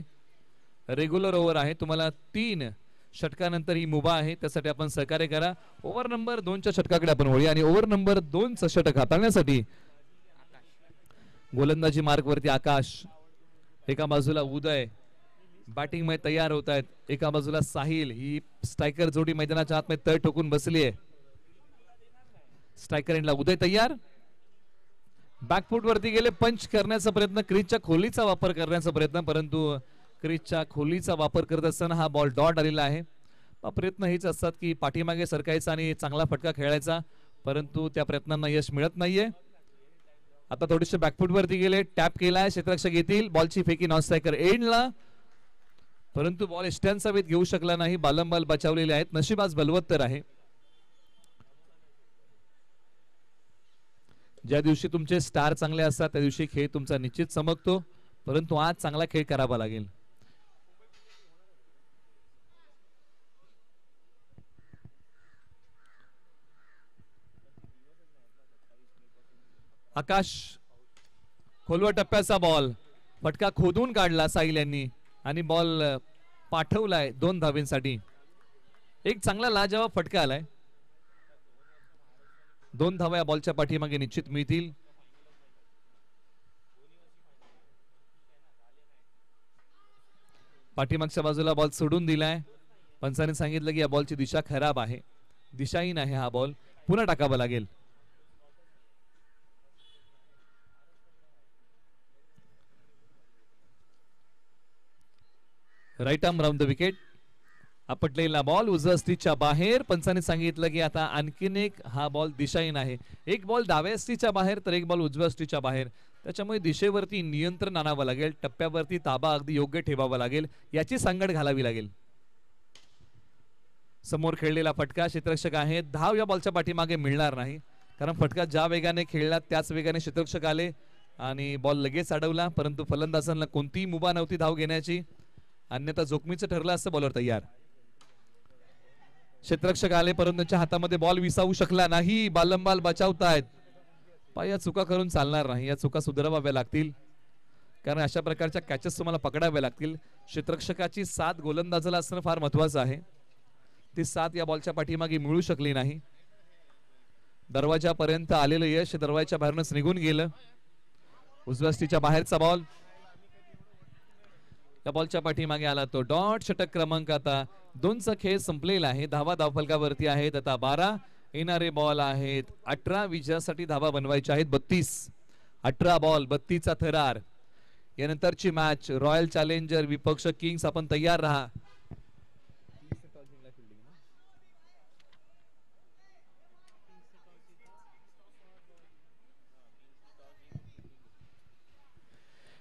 रेग्युलर ओव्हर आहे. तुम्हाला 3 षटकानंतर ही मुभा आहे त्यासाठी आपण सहकार्य करा. ओव्हर नंबर 2च्या षटकाकडे आपण वळूया आणि ओव्हर नंबर 2चं षटक हाताळण्यासाठी गोलंदाजी मार्ग वरती आकाश, एका बाजूला उदय बॅटिंग मध्ये तयार होत आहेत. एका बाजूला साहिल. ही स्ट्रायकर जोडी मैदानाच्या आतमध्ये तळ ठोकून बसली आहे. स्ट्रायकर एंडला उदय तयार. बॅकफूट वरती गेले. पंच करण्याचा प्रयत्न. क्रीजच्या खोलीचा वापर करण्याचा प्रयत्न परंतु क्रीजच्या खोलीचा वापर करत असताना हा बॉल डॉट आलेला आहे. प्रयत्न हेच असतात की पाठीमागे सरकायचा आणि चांगला फटका खेळायचा परंतु त्या प्रयत्नांना यश मिळत नाहीये. आता थोडेसे बॅकफूट वरती गेले. टॅप केलाय. क्षेत्ररक्षक येतील. बॉलची फेकी नॉन स्ट्रायकर एंडला परंतु बॉल इष्टांचा वेध घेऊ शकला नाही. बालंबाल बचावलेले आहेत. नशीब आज बलवत्तर आहे. ज्या दिवशी तुमचे स्टार चांगले असतात त्या दिवशी खेळ तुमचा निश्चित चमकतो परंतु आज चांगला खेळ करावा लागेल. आकाश खोलवर टप्प्याचा बॉल. फटका खोदून काढला साहिल यांनी आणि बॉल पाठवलाय 2 धावेंसाठी. एक चांगला लाजवाब फटका आलाय. 2 धावा या बॉलच्या पाठीमागे निश्चित मिळतील. पाठीमागच्या बाजूला बॉल सोडून दिलाय. पंचाने सांगितलं की या बॉलची दिशा खराब आहे. दिशाहीन आहे हा बॉल. पुन्हा टाकावा लागेल. Right arm round the wicket. आपटलेला बॉल उजव्या स्टिचच्या बाहेर. पंचाने सांगितलं की आता आणखीन एक हा बॉल दिशाहीन आहे. एक बॉल डाव्या स्टिचच्या बाहेर तर एक बॉल उजव्या स्टिचच्या बाहेर. त्याच्यामुळे दिशेवरती नियंत्रण आणावं लागेल. टप्प्यावरती ताबा अगदी योग्य ठेवावा लागेल. याची सांगड घालावी लागेल. समोर खेळलेला फटका. क्षेत्ररक्षक आहे. धाव या बॉलच्या पाठीमागे मिळणार नाही कारण फटका ज्या वेगाने खेळला त्याच वेगाने क्षेत्ररक्षक आले आणि बॉल लगेच अडवला परंतु फलंदाजांना कोणतीही मुभा नव्हती धाव घेण्याची. अन्यथा जोखमीचं ठरलं असतं. बॉलर तयार. क्षेत्ररक्षक आले परंतु त्यांच्या हातामध्ये बॉल विसावू शकला नाही. बालंबाल बचावतायत. या चुका करून चालणार नाही. या चुका सुधाराव्या लागतील कारण अशा प्रकारच्या कॅचेस तुम्हाला पकडाव्या लागतील. क्षेत्ररक्षकाची साथ गोलंदाजाला असणं फार महत्वाचं आहे. ती साथ या बॉलच्या पाठीमागे मिळू शकली नाही. दरवाजापर्यंत आलेलं यश दरवाजाच्या बाहेरच निघून गेलं. उजव्या स्टिचच्या बाहेरचा बॉल. या बॉलच्या पाठीमागे आला तो डॉट. षटक क्रमांक आता 2चा खेळ संपलेला आहे. धावा धावफलकावरती आहेत आता 12. येणारे बॉल आहेत 18. विजयासाठी धावा बनवायच्या आहेत 32. 18 बॉल 32 चा थरार. यानंतरची मॅच रॉयल चॅलेंजर विपक्ष किंग्स. आपण तयार राहा.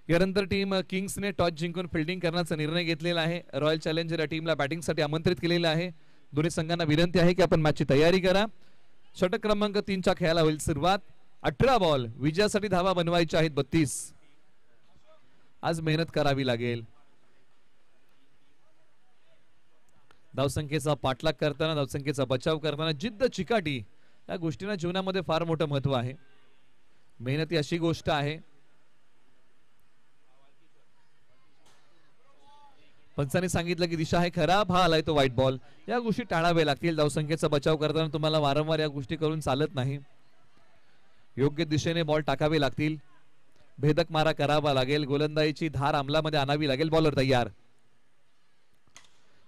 यानंतर टीम किंग्सने टॉस जिंकून फिल्डिंग करण्याचा निर्णय घेतलेला आहे. रॉयल चॅलेंजर या टीमला बॅटिंगसाठी आमंत्रित केलेलं आहे. दोन्ही संघांना विनंती आहे की आपण मॅचची तयारी करा. षटक क्रमांक 3च्या खेळाला होईल सुरुवात. 18 बॉल विजयासाठी धावा बनवायच्या आहेत 32. आज मेहनत करावी लागेल. धावसंख्येचा पाठलाग करताना, धावसंख्येचा बचाव करताना जिद्द चिकाटी या गोष्टींना जीवनामध्ये फार मोठं महत्व आहे. मेहनत ही अशी गोष्ट आहे. पंचांनी सांगितलं की दिशा आहे खराब, हा आलाय तो व्हाईट बॉल. या गोष्टी टाळाव्या लागतील. धावसंख्येचा बचाव करताना तुम्हाला वारंवार या गोष्टी करून चालत नाही. योग्य दिशेने बॉल टाकावे लागतील. भेदक मारा करावा लागेल. गोलंदाजीची धार अंमलामध्ये आणावी लागेल. बॉलर तयार.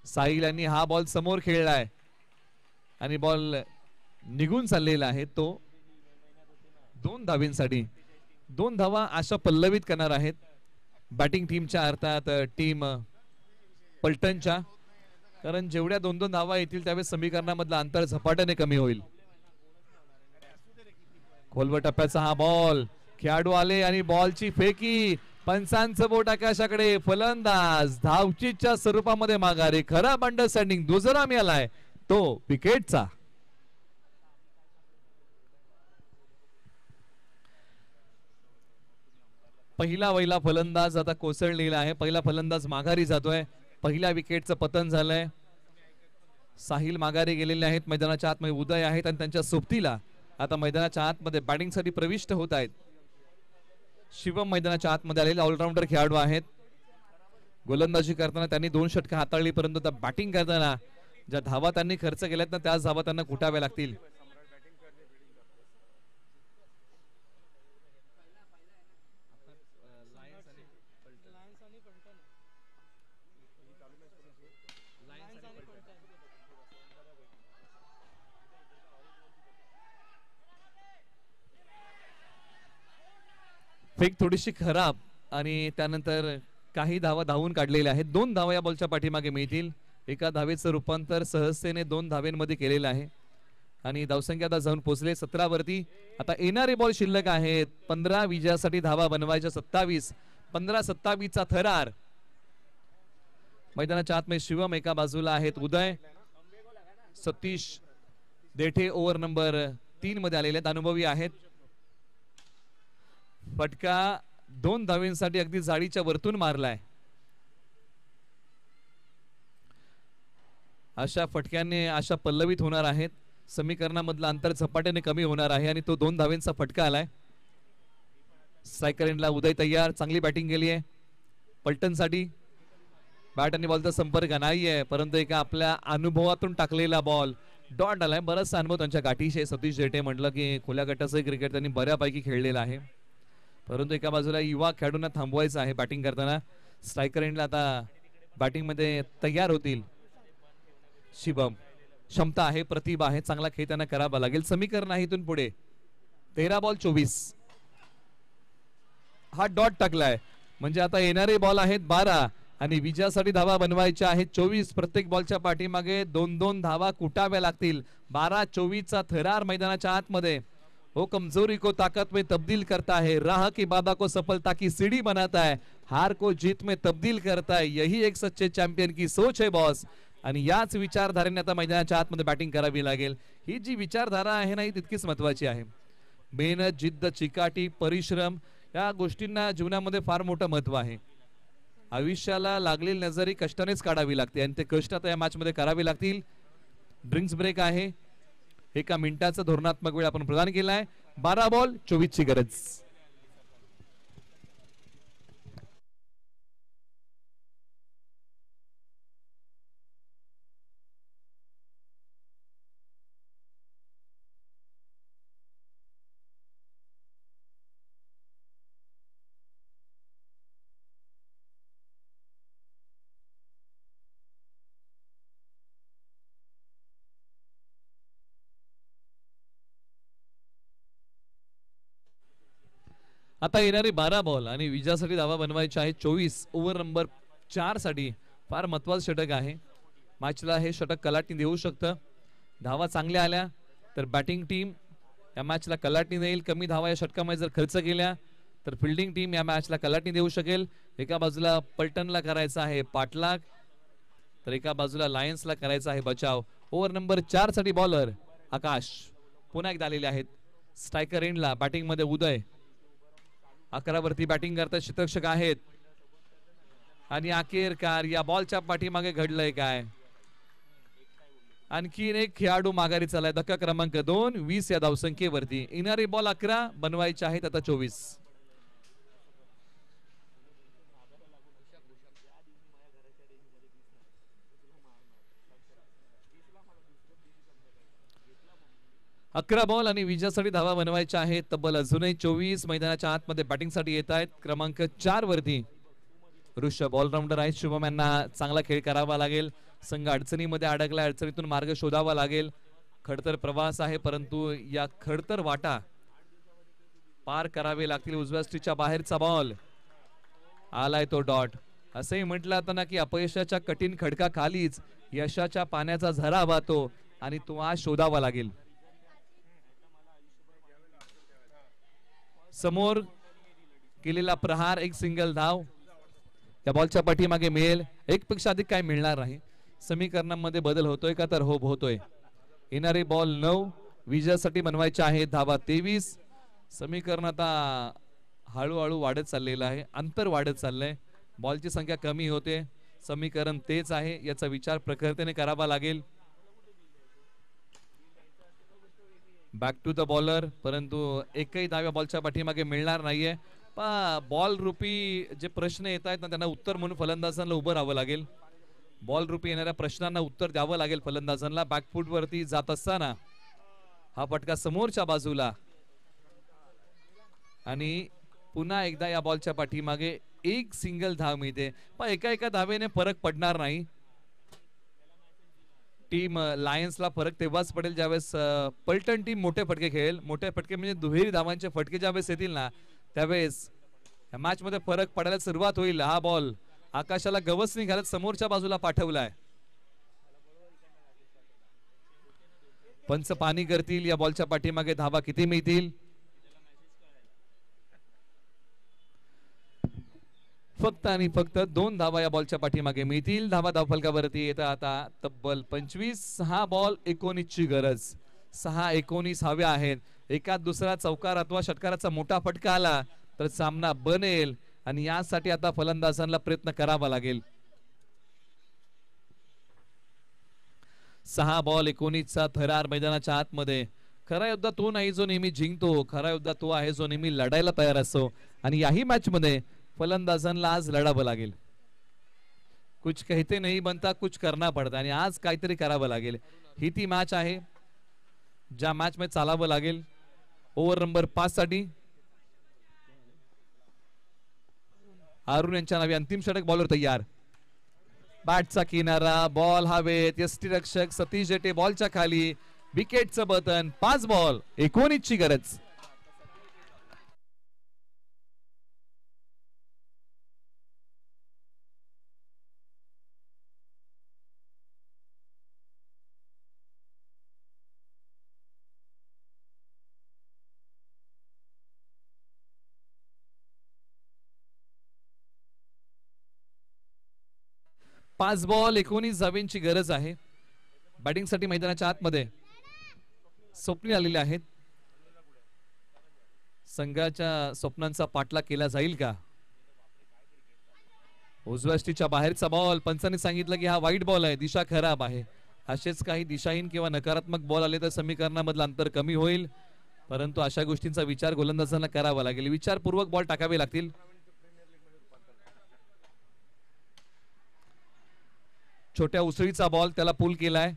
साहिल यांनी हा बॉल समोर खेळलाय आणि बॉल निघून चाललेला आहे. तो 2 धावींसाठी 2 धावा आशा पल्लवित करणार आहेत बॅटिंग टीमच्या, अर्थात टीम पलटणच्या. कारण जेवढ्या 2-2 धावा येतील त्यावेळेस समीकरणामधलं अंतर झपाट्याने कमी होईल. खोलवर टप्प्याचा हा बॉल, खेळाडू आले आणि बॉलची फेकी. पंचांचं बोट आकाशाकडे. फलंदाज धावचीच्या स्वरूपामध्ये माघारी. खराब अंडरस्टँडिंग दुजरा मिळालाय तो विकेटचा. पहिला फलंदाज आता कोसळलेला आहे. पहिला फलंदाज माघारी जातोय. पहिल्या विकेटचं पतन झालंय. साहिल माघारी गेलेले आहेत. मैदानाच्या आतमध्ये उदय आहेत आणि त्यांच्या सोबतीला आता मैदानाच्या आतमध्ये बॅटिंगसाठी प्रविष्ट होत आहेत. शिवम मैदानाच्या आतमध्ये आलेले ऑलराऊंडर खेळाडू आहेत. गोलंदाजी करताना त्यांनी 2 षटकं हाताळली, परंतु बॅटिंग करताना ज्या धावा त्यांनी खर्च केल्यात ना त्याच धावा त्यांना कुटाव्या लागतील. फेक थोडीशी खराब आणि त्यानंतर काही धावा धावून काढलेल्या आहेत. 2 धावा या बॉलच्या पाठीमागे मिळतील. एका धावेचं रूपांतर सहजतेने 2 धावेंमध्ये केलेलं आहे आणि धावसंख्या आता जाऊन पोहोचले 17 वरती. आता येणारे बॉल शिल्लक आहेत. 15 विजयासाठी धावा बनवायच्या. 27 15-27 चा थरार. मैदानाच्या आतमध्ये शिवम एका बाजूला आहेत. उदय, सतीश देठे ओव्हर नंबर 3 मध्ये आलेले आहेत. अनुभवी आहेत. फटका 2 धावेंसाठी अगदी जाळीच्या वरतून मारलाय. अशा फटक्याने आशा पल्लवित होणार आहेत. समीकरणामधलं अंतर झपाट्याने कमी होणार आहे आणि तो 2 धावेंचा फटका आलाय. स्ट्रायकर एंडला उदय तयार. चांगली बॅटिंग केली आहे पलटणसाठी. बॅट आणि बॉलचा संपर्क नाहीये, परंतु एका आपल्या अनुभवातून टाकलेला बॉल डॉट आलाय. बराचसा अनुभव त्यांच्या गाठीशी. सतीश जेठे म्हटलं की खुल्या गटाचं क्रिकेट त्यांनी बऱ्यापैकी खेळलेलं आहे, परंतु एका बाजूला युवा खेळाडूंना थांबवायचं आहे बॅटिंग करताना. स्ट्रायकर एंडला आता बॅटिंग मध्ये तयार होतील शिवम. क्षमता आहे, प्रतिभा आहे, चांगला खेळ त्यांना करावा लागेल. समीकरण आहे इथून पुढे 13 बॉल 24. हा डॉट टाकलाय म्हणजे आता येणारे बॉल आहेत 12 आणि विजयासाठी धावा बनवायच्या आहेत 24. प्रत्येक बॉलच्या पाठीमागे 2-2 धावा कुटाव्या लागतील. 12-24 चा थरार मैदानाच्या आतमध्ये. वो कमजोरी को ताकत में तब्दील करता है, राह की बाधा को सफलता की सीढ़ी बनाता है, हार को जीत में तब्दील करता है, यही एक सच्चे चॅम्पियन की सोच है बॉस. आणि याच विचारधारेने आता मैदानाच्या आतमध्ये बॅटिंग करावी लागेल. ही जी विचारधारा आहे ना ही तितकीच महत्वाची आहे. मेहनत, जिद्द, चिकाटी, परिश्रम या गोष्टींना जीवनामध्ये फार मोठं महत्व आहे. आयुष्याला लागलेली नजरी कष्टानेच काढावी लागते आणि ते कष्ट आता या मॅच मध्ये करावे लागतील. ड्रिंक्स ब्रेक आहे. 1 मिनिटाचा धोरणात्मक वेळ आपण प्रदान केलाय. 12 बॉल 24 ची गरज. आता येणारे 12 बॉल आणि विजयासाठी धावा बनवायचे आहे 24. ओव्हर नंबर 4 साठी फार महत्वाचं षटक आहे. मॅचला हे षटक कलाटणी देऊ शकतं. धावा चांगल्या आल्या तर बॅटिंग टीम या मॅचला कलाटणी देईल. कमी धावा या षटकामध्ये जर खर्च केल्या तर फिल्डिंग टीम या मॅचला कलाटणी देऊ शकेल. एका बाजूला पलटणला करायचा आहे पाठलाग तर एका बाजूला लायन्सला करायचा आहे बचाव. ओव्हर नंबर 4 साठी बॉलर आकाश पुन्हा एकदा आलेले आहेत. स्ट्रायकर एंडला बॅटिंग मध्ये उदय. 11 वरती बॅटिंग करतात क्षेत्ररक्षक आहेत आणि अखेरकार या बॉलच्या पाठीमागे घडलंय काय. आणखीन एक खेळाडू माघारी चालाय धक्का क्रमांक 2 20 या धावसंख्येवरती. येणारे बॉल 11 बनवायचे आहेत आता 24. अकरा बॉल आणि विजयासाठी धावा बनवायच्या आहेत तब्बल अजूनही 24. मैदानाच्या आतमध्ये बॅटिंगसाठी येत आहेत क्रमांक 4 वरती ऋषभ ऑलराऊंडर आहे. शुभम यांना चांगला खेळ करावा लागेल. संघ अडचणीमध्ये अडकला, अडचणीतून मार्ग शोधावा लागेल. खडतर प्रवास आहे परंतु या खडतर वाटा पार करावे लागतील. उजव्या स्टिचच्या बाहेरचा बॉल आलाय तो डॉट. असंही म्हटलं आता ना की अपयशाच्या कठीण खडका खालीच यशाच्या पाण्याचा झरा वाहतो आणि तो आज शोधावा लागेल. समोर केलेला प्रहार एक सिंगल धाव या बॉलच्या पाठीमागे मिळेल. एक पेक्षा अधिक काय मिळणार नाही. समीकरणामध्ये बदल होतोय का तर हो होतोय. येणारे बॉल 9 विजयासाठी बनवायचे आहे धावा 23. समीकरण आता हळूहळू वाढत चाललेलं आहे. अंतर वाढत चाललंय. बॉलची संख्या कमी होते. समीकरण तेच आहे याचा विचार प्रखरतेने करावा लागेल. बॅक टू द बॉलर परंतु एकही धाव्या बॉलच्या पाठीमागे मिळणार नाहीये. बॉल रूपी जे प्रश्न येत आहेत ना त्यांना उत्तर म्हणून फलंदाजांना उभं राहावं लागेल. बॉल रूपी येणाऱ्या प्रश्नांना उत्तर द्यावं लागेल फलंदाजांना. बॅकफूट वरती जात असताना हा फटका समोरच्या बाजूला आणि पुन्हा एकदा या बॉलच्या पाठीमागे एक सिंगल धाव मिळते. पण एका धावेने फरक पडणार नाही. टीम लायन्सला फरक तेव्हाच पडेल ज्यावेळेस पलटण टीम मोठे फटके खेळेल. मोठे फटके म्हणजे दुहेरी धावांचे फटके ज्यावेळेस येतील ना त्यावेळेस या मॅच मध्ये फरक पडायला सुरुवात होईल. हा बॉल आकाशाला गवसणी घालत समोरच्या बाजूला पाठवलाय. पंच पाणी करतील. या बॉलच्या पाठीमागे धावा किती मिळतील. फक्त आणि फक्त 2 धावा या बॉलच्या पाठीमागे मिळतील. धावा धावफलकावरती येतात आता तब्बल 25. 6 बॉल 19 ची गरज. 6-19 हव्या आहेत. एकात दुसरा चौकार अथवा षटकाराचा मोठा फटका आला तर सामना बनेल आणि यासाठी आता फलंदाजांना प्रयत्न करावा लागेल. 6 बॉल 19 चा थरार मैदानाच्या आतमध्ये. खरा योद्धा तो नाही जो नेहमी जिंकतो. खरा योद्धा तो आहे जो नेहमी लढायला तयार असतो आणि याही मॅच मध्ये फलंदाजांना आज लढावं लागेल. कुछ कहते नहीं बनता कुछ करना पडता आणि आज काहीतरी करावं लागेल. ही ती मॅच आहे ज्या मॅच मध्ये चालावं लागेल. ओव्हर नंबर 5 साठी अरुण यांच्या नावे अंतिम षटक. बॉलर तयार. बॅटचा किनारा बॉल हवेत. यष्टीरक्षक सतीश जेटे बॉलच्या खाली. विकेटचं बटन. 5 बॉल 19 ची गरज. पाच बॉल 19 धावांची गरज आहे. बॅटिंग साठी मैदानाच्या आतमध्ये स्वप्नी आलेले आहेत. संघाच्या स्वप्नांचा पाठलाग केला जाईल का. उजव्या स्टिचच्या बाहेरचा बॉल. पंचांनी सांगितलं की हा वाईट बॉल आहे. दिशा खराब आहे. असेच काही दिशाहीन किंवा नकारात्मक बॉल आले तर समीकरणामधलं अंतर कमी होईल. परंतु अशा गोष्टींचा विचार गोलंदाजांना करावा लागेल. विचारपूर्वक बॉल टाकावे लागतील. छोट्या उसळीचा बॉल त्याला पूल केलाय.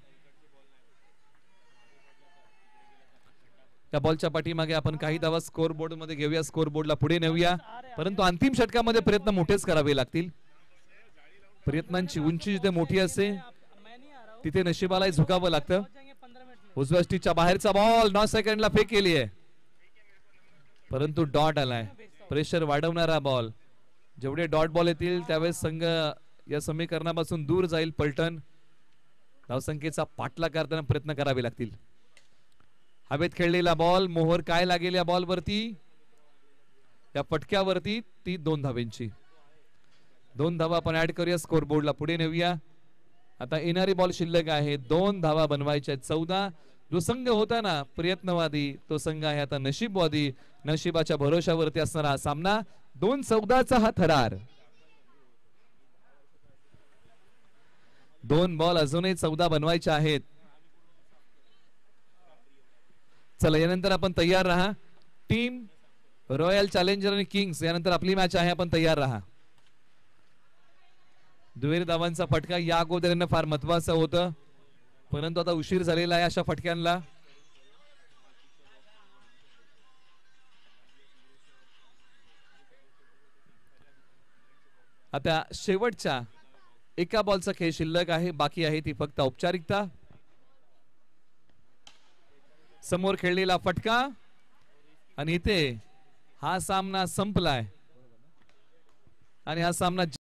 त्या बॉलच्या पाठीमागे आपण काही धावा स्कोर बोर्ड मध्ये घेऊया. स्कोर बोर्डला पुढे नेऊया. परंतु अंतिम षटकामध्ये प्रयत्न मोठेच करावे लागतील. प्रयत्नांची उंची जिथे मोठी असते तिथे नशिबाला झुकावं लागतं. उजव्या स्टिचच्या बाहेरचा बॉल 9 सेकंडला फेक केली आहे परंतु डॉट आलाय. प्रेशर वाढवणारा बॉल. जेवढे डॉट बॉल येतील त्यावेळेस संघ या समीकरणापासून दूर जाईल. पलटण धावसंख्येचा पाठलाग करताना प्रयत्न करावे लागतील. हवेत खेळलेला बॉल. मोहर काय लागेल या बॉल वरती. या फटक्यावरती ती 2 धावांची. 2 धावा आपण ऍड करूया. स्कोर बोर्डला पुढे नेऊया. आता येणारी बॉल शिल्लक आहे. 2 धावा बनवायच्या 14. जो संघ होता ना प्रयत्नवादी तो संघ आहे आता नशीबवादी. नशिबाच्या भरोशावरती असणारा हा सामना. 2-14 हा थरार. 2 बॉल अजूनही 14 बनवायचे आहेत. चला यानंतर आपण तयार राहा. टीम रॉयल चॅलेंजर आणि किंग्स यानंतर आपली मॅच आहे. आपण तयार राहा. दुहेरी धावांचा फटका या अगोदर फार महत्वाचं होतं, परंतु आता उशीर झालेला आहे अशा फटक्यांना. आता शेवटच्या एका बॉलचा खेळ शिल्लक आहे, बाकी आहे ती फक्त औपचारिकता. समोर खेळलेला फटका आणि इथे हा सामना संपलाय आणि हा सामना